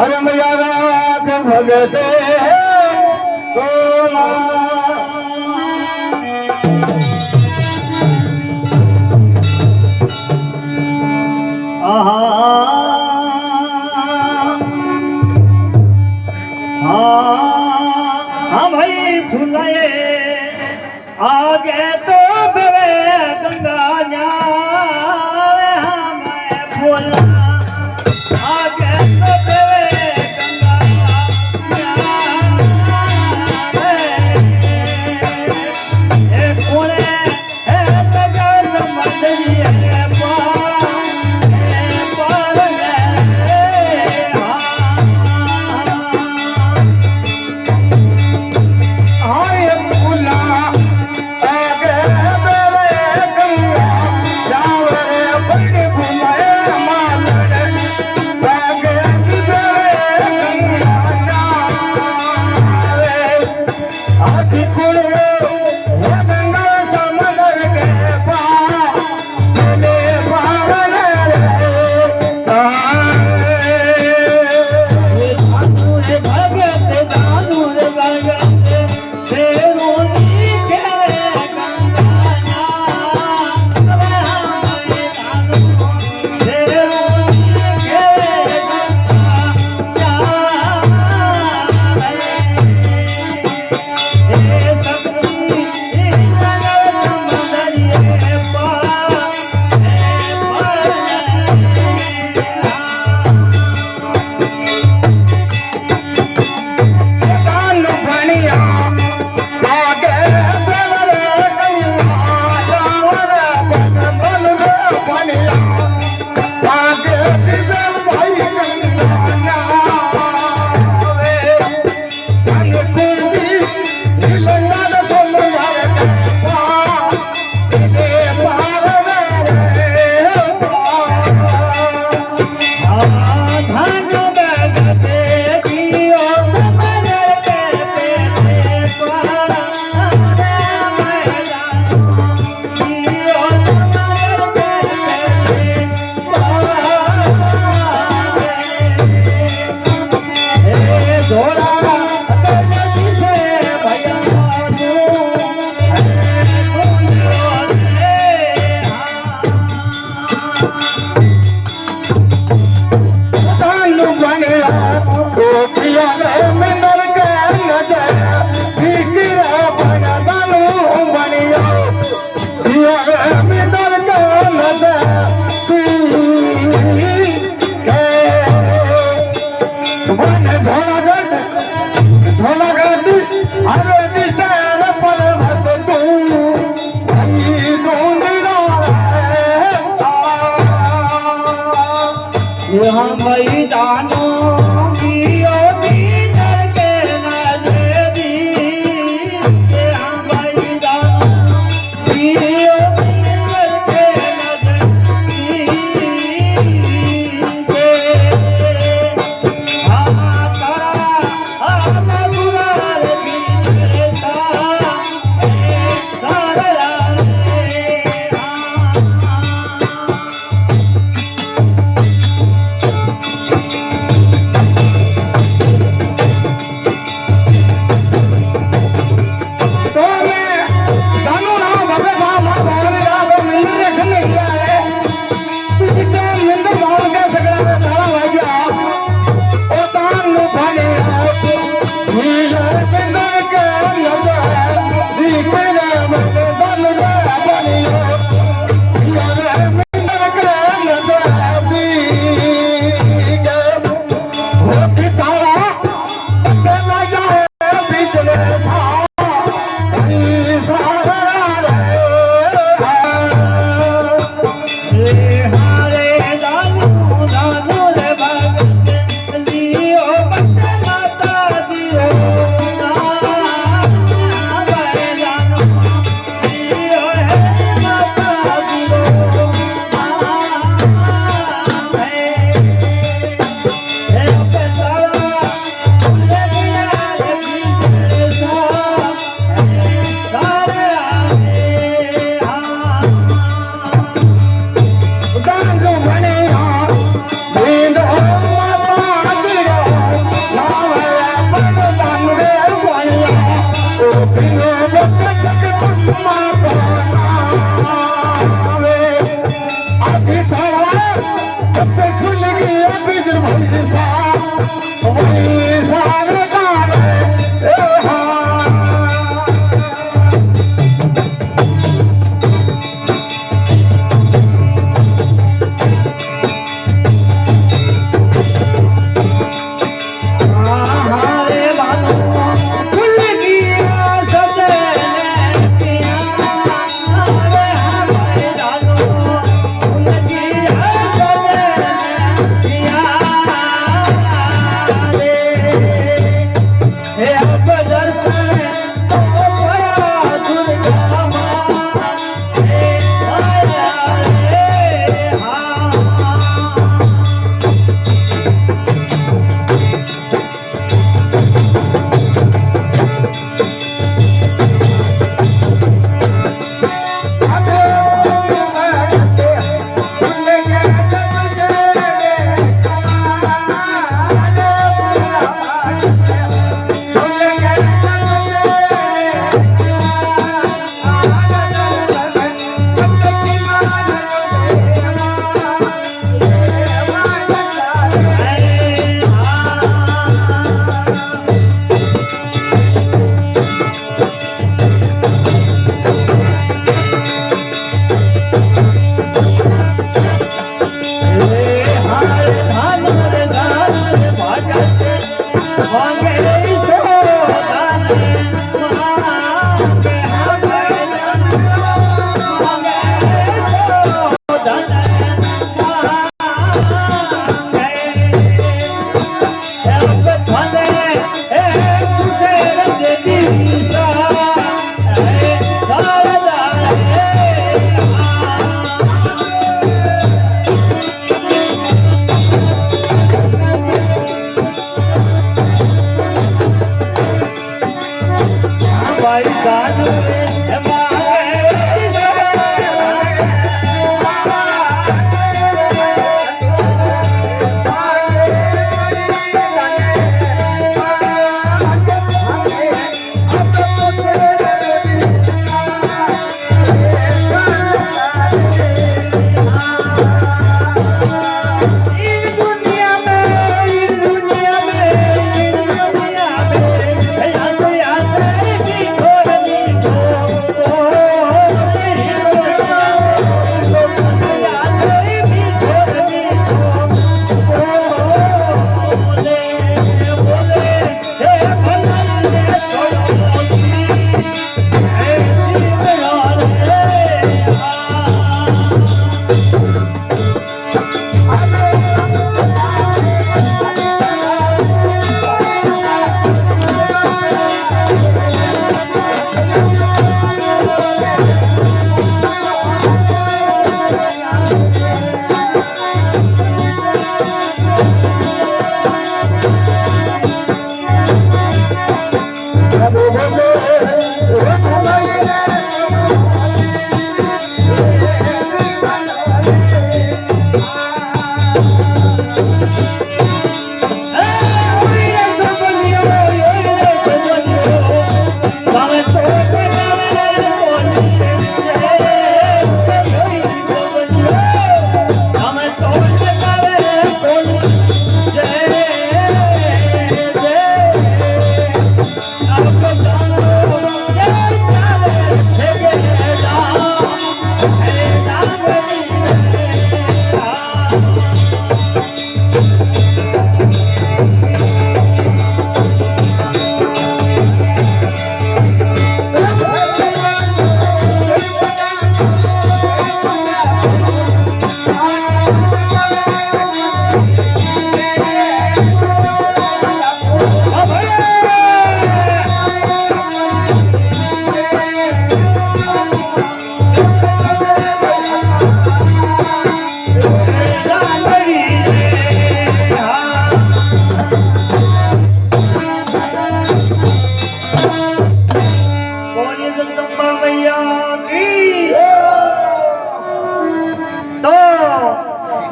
अरे मैया राख भगते सोना हाँ भाई फुलाए आगे तो बेवे गंगा न्यावे हमें फुला आगे तो बेवे गंगा न्यावे ए कोने है लगा समंदरी है पार यहाँ मैदानों की ओटी करके नजरी यहाँ मैदानों की ओटी करके नजरी आता गुलाल की दानू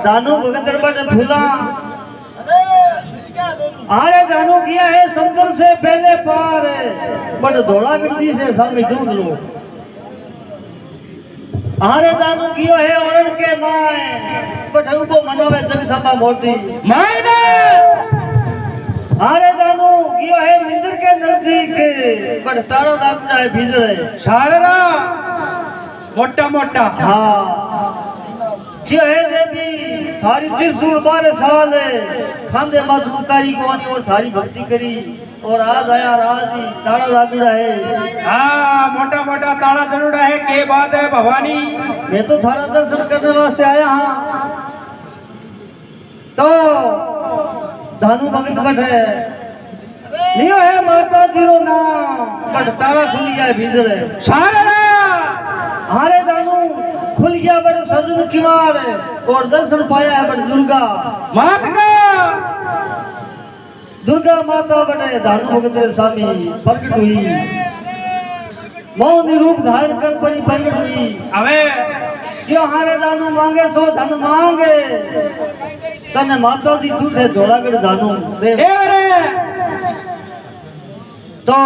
दानू भगत दरबार ने फूला आरे दानू किया है समुद्र से पहले पार बट धोला गिरदी से सामी ढूंढ लो आरे दानू कियो है औरण के माए बट उबो मनावे जग छपा मोटी माए ने आरे दानू कियो है मिंदर के नजदीक बट तारा लागड़ा है भीजरे सारा मोटा मोटा हाँ क्यों है देवी थारी त्रिशूल 12 साल खांदे मत उतारी कोनी और थारी भक्ति करी और आज आया राजी ताला लागुड़ा है हाँ मोटा मोटा ताला जरूड़ा है के बात है भवानी मैं तो थारा दर्शन करने वास्ते आया हाँ तो धानु भगत बट है लियो है माता जीरो नाम बट ताला खुल गया भीतर है सारा हारे दानू खुल गया बड़े सजन किवाड़ और दर्शन पाया है बड़े मात का दुर्गा माता बड़े दानू भगत रे स्वामी प्रकट हुई मौनी रूप धारण कर परी प्रकट हुई अबे क्यों हारे दानू मांगे सो धन मांगे तने माता दी दूठे धोलागढ़ दानू दे रे तो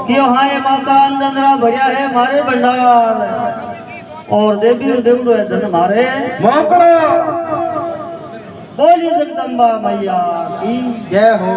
क्यों हाय माता अंदरा भरिया है मारे भंडार और देवी देवड़ो है धन मारे मोकलो बोली जगदम्बा मैया की जय हो।